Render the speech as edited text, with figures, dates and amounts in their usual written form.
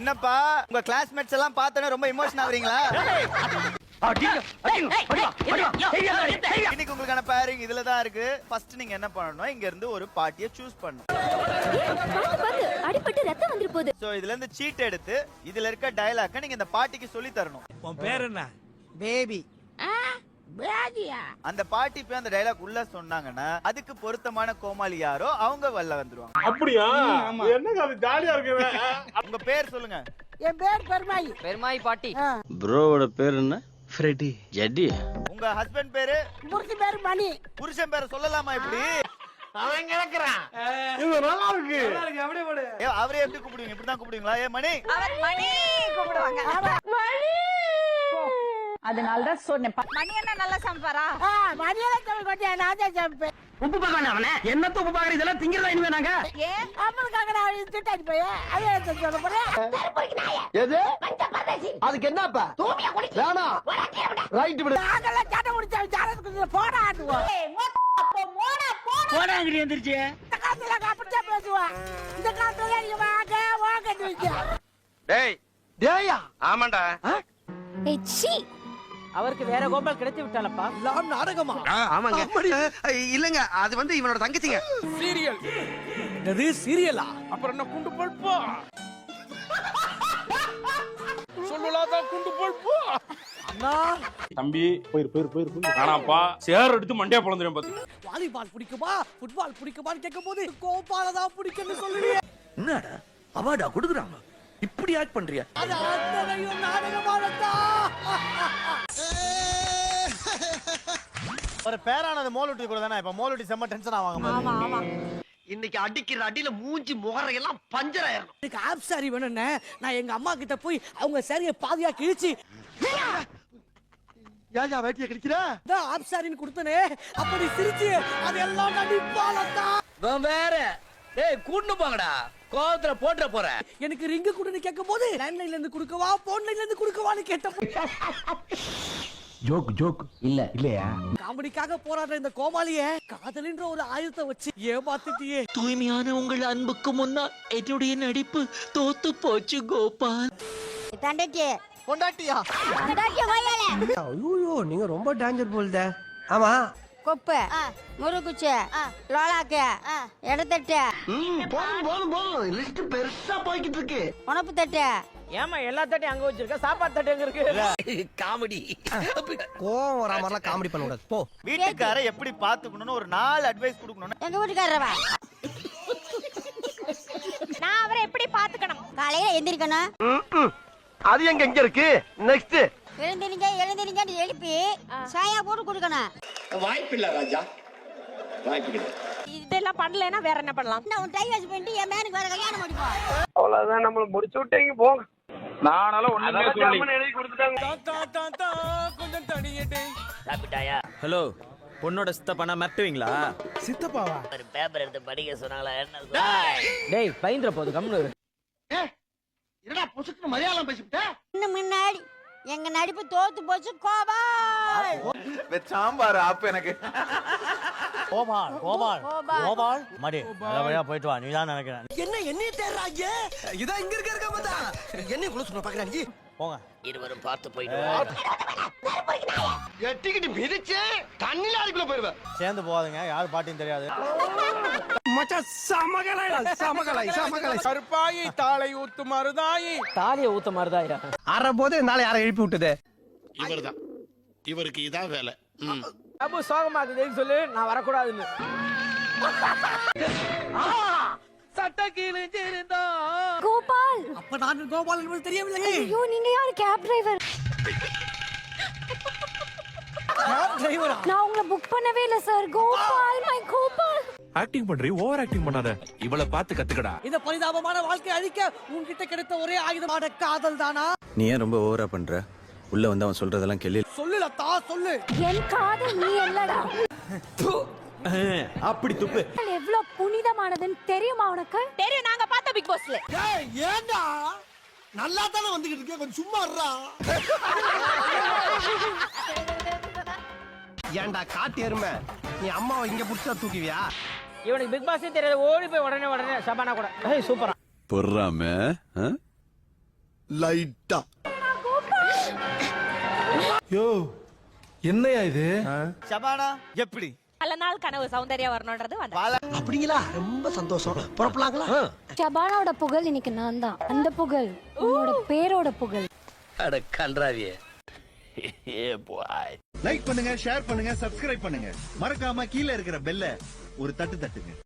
என்னப்பா உங்க கிளாஸ்மேட்ஸ் எல்லாம் பார்த்தோன்னே ரொம்ப எமோஷன் ஆகுறீங்களா? இன்னைக்கு உங்களுக்கான பேரிங் இதுல தான் இருக்கு. ஃபர்ஸ்ட் நீங்க என்ன பண்ணணும், இங்க இருந்து ஒரு பார்ட்டியை சூஸ் பண்ணணும். அடிபட்டு ரத்தம் வந்துரு போகுது. சோ இதுல இருந்து சீட் எடுத்து இதுல இருக்க டயலாக்க நீங்க இந்த பார்ட்டிக்கு சொல்லி தரணும். உன் பேர் என்ன? பேபி. அந்த பார்ட்டி போய் அந்த டயலாக் உள்ள சொன்னாங்கன்னா அதுக்கு பொருத்தமான கோமாளி யாரோ அவங்க வல்ல வந்துருவாங்க. அப்படியா? என்னங்க அது ஜாலியா இருக்குங்க. உங்க பேர் சொல்லுங்க. என் பேர் பெருமாயி. பெருமாயி பாட்டி. ப்ரோவோட பேர் என்ன? ஃப்ரெடி. ஜெட்டி. உங்க ஹஸ்பண்ட் பேரு? புருஷன் பேரு மணி. புருஷன் பேரை சொல்லலாமா இப்படி? அவன் கிடக்குறான். இது நல்லா இருக்கு. அப்படியே போடு. அவரே எப்படி கூப்பிடுவீங்க? இப்படிதான் கூப்பிடுவீங்களா? ஏ மணி. அவர் மணி கூப்பிடுவாங்க. மணி. அதனால தான் சொன்னேன். மணி என்ன நல்லா சமைப்பாரா? மணியெல்லாம் தமிழ் கொஞ்சம் நான் தான் சமைப்பேன். உப்பு பார்க்கணும் அவனே. என்னத்த உப்பு பார்க்கறது? இதெல்லாம் திங்கிறதா இனிமே நாங்க? ஏன்? அம்மனுக்காக நான் திட்டாடி போய் அதே சொல்ல போறேன். எது? அதுக்கு என்னப்பா? வேணா. ரைட் விடு. நாங்கெல்லாம் சட்டை முடிச்சா ஜாலத்துக்கு போடா ஆடுவோம். போடா அங்க எந்திரிச்சு. இந்த காலத்துல அப்படியே பேசுவா. இந்த காலத்துல நீங்க வாங்க வாங்கன்னு வைக்க. டேய். டேயா? ஆமாண்டா. ஏய் சீ. அவருக்கு வேற கோபால் கிடைச்சு விட்டாலப்பா. எல்லாம் நாடகமா? ஆமாங்க. இல்லங்க அது வந்து இவனோட தங்கச்சிங்க. சீரியல். இது சீரியலா? அப்புறம் என்ன குண்டு பல்பா? சொல்லலாதா குண்டு பல்பா? அண்ணா தம்பி போயிரு. ஆனாப்பா சேர் எடுத்து மண்டையா பொளந்துறேன் பாத்து. வாலிபால் பிடிக்குமா ஃபுட்பால் பிடிக்குமான்னு கேட்கும்போது கோபால தான் பிடிக்கும்னு சொல்லுவீங்க. என்னடா அவார்டா கொடுக்குறாங்க? இப்படி ஆக்ட் பண்றியா? அது அத்தனையும் நாடகமானதா? ஒரு பேரானது மோலுட்டி கூட தானே. இப்ப மோலுட்டி செம்ம டென்ஷன் ஆவாங்க. ஆமா ஆமா. இன்னைக்கு அடிக்கிற அடியில மூஞ்சி முகரையெல்லாம் பஞ்சர் ஆயிரும். எனக்கு ஆப் சாரி வேணும்னே. நான் எங்க அம்மா கிட்ட போய் அவங்க சாரியை பாதியா கிழிச்சு ஏஜா வேட்டிய கிழிக்கிற ஆப் சாரின்னு கொடுத்தனே. அப்படி சிரிச்சு அதெல்லாம் நடிப்பாலத்தா. வேற டேய் கூண்டு போங்கடா. கோவத்துல போட்ற போற. எனக்கு ரிங்கு குடுன்னு கேட்கும்போது லைன்ல இருந்து குடுக்கவா போன் லைன்ல இருந்து குடுக்கவான்னு கேட்ட. ஜோக் இல்லையா? காமெடிக்காக போராடுற இந்த கோமாளியே காதலின்ற ஒரு ஆயுதத்தை வச்சு ஏமாத்திட்டியே. தூய்மையான உங்கள் அன்புக்கு முன்னால் என்னுடைய நடிப்பு தோத்து போச்சு கோபால். தண்டட்டி பொண்டாட்டியா? தண்டட்டி வயலே. ஐயோ நீங்க ரொம்ப டேஞ்சர் போல்தே. ஆமா கொப்பு முருகுச்சி லோலாக்கு இடத்தட்டு போதும் லிஸ்ட் பெருசா போய்கிட்டு இருக்கு. உணப்பு தட்டு. ஏமா எல்லா தட்டையும் அங்க வச்சிருக்க, சாப்பாடு தட்டு எங்க இருக்கு? காமெடி கோவம் வர மாதிரிலாம் காமெடி பண்ண கூடாது. போ. வீட்டுக்கார எப்படி பாத்துக்கணும்னு ஒரு 4 அட்வைஸ் கொடுக்கணும். எங்க வீட்டுக்காரவா? நான் அவரை எப்படி பாத்துக்கணும்? காலையில எந்திரிக்கணும். அது எங்க இருக்கு? நெக்ஸ்ட் எழுந்திரிங்கன்னு எழுப்பி சாயா போட்டு கொடுக்கணும். வாய்ப்பில்லை ராஜா, வாய்ப்பில்லை. இதெல்லாம் பண்ணலன்னா வேற என்ன பண்ணலாம்? நான் உன் டைவர்ஸ் பண்ணிட்டு என் மேனுக்கு வேற கல்யாணம் முடிப்போம். அவ்வளவுதான் நம்மள முடிச்சு விட்டீங்க போங்க. நானால ஒண்ணுமே சொல்லல. எழுதி கொடுத்துட்டாங்க. கொஞ்சம் தனியடே. சாப்பிட்டாயா? ஹலோ, பொண்ணோட சித்தப்பானா மிரட்டுவீங்களா? சித்தப்பாவா? ஒரு பேப்பர் எடுத்து படிக்க சொன்னாங்களா என்ன? டேய் பைந்திர போது கம்னு. என்னடா புசுக்கு மலையாளம் பேசிட்ட? இன்னும் முன்னாடி எங்க நடிப்பு தோத்து போச்சு கோபால். சாம்பார் ஆப்பு எனக்கு. கோபால் மடி நல்லபடியா போயிட்டு வா. நீதான் நினைக்கிறேன். என்ன என்னைய தேடுறாங்க? இதான் இங்க இருக்க பார்த்தா என்னைய குள்ள சொன்ன பாக்குறாங்க. போங்க. இருவரும் பார்த்து போயிட்டு எட்டிக்கிட்டு மிதிச்சு தண்ணில அதுக்குள்ள போயிருவேன். சேர்ந்து போகாதுங்க, யாரு பாட்டின்னு தெரியாது. மச்சான் சமகலை. கருப்பாயி தாளை ஊத்து மருதாயி. தாலிய ஊத்த மாதிரிதான் அற போது நாளை யாரை எழுப்பி விட்டது? இவர்தான். இவருக்கு இதான் வேலை. அப்பு சோகமா இருக்குதுன்னு சொல்லு, நான் வரக்கூடாதுன்னு. சட்ட கிழிஞ்சிருந்தா. கோபால். அப்ப நான் கோபால் என்பது தெரியவில்லை. ஐயோ நீங்க யார்? Cab driver. டிரைவரா? நான் உங்களை புக் பண்ணவே இல்ல sir. Gopal, my Gopal. Acting பண்றீ, ஓவர் ஆக்டிங் பண்ணாத. இவளை பார்த்து கத்துக்கடா. இந்த பரிதாபமான வாழ்க்கை அழிக்க உன்கிட்ட கிடைத்த ஒரே ஆயுதமான காதல் தானா? நீ ஏன் ரொம்ப ஓவரா பண்ற? உள்ள வந்து அவன் சொல்றதெல்லாம் கேளு. சொல்லு லதா சொல்லு. என் காதல் நீ இல்லடா. அப்படி துப்பு. எவ்வளவு புனிதமானதுன்னு தெரியுமா உனக்கு? தெரியும், நாங்க பார்த்த பிக் பாஸ்ல. ஏய் ஏண்டா நல்லா தான வந்துகிட்டு இருக்கே, கொஞ்சம் சும்மா இருடா. ஏண்டா காட்டு எருமை, நீ அம்மாவை இங்க புடிச்சா தூக்குவியா? இவனுக்கு பிக் பாஸே தெரியாது, ஓடி போய் உடனே சபானா கூட. சூப்பரா பொறாம லைட்டா. யோ என்னையா இது? ஷபானா எப்படி பல நாள் கனவு சௌந்தர்யா வரணும்ன்றது அப்படிங்களா? ரொம்ப சந்தோஷம். புறப்படலாங்களா? ஷபானாவோட புகழ் இன்னைக்கு நான் தான். அந்த புகழ் உன்னோட பேரோட புகழ். அட கன்றாவியே. லைக் பண்ணுங்க, ஷேர் பண்ணுங்க, சப்ஸ்கிரைப் பண்ணுங்க. மறக்காம கீழே இருக்கிற பெல்ல ஒரு தட்டு தட்டுங்க.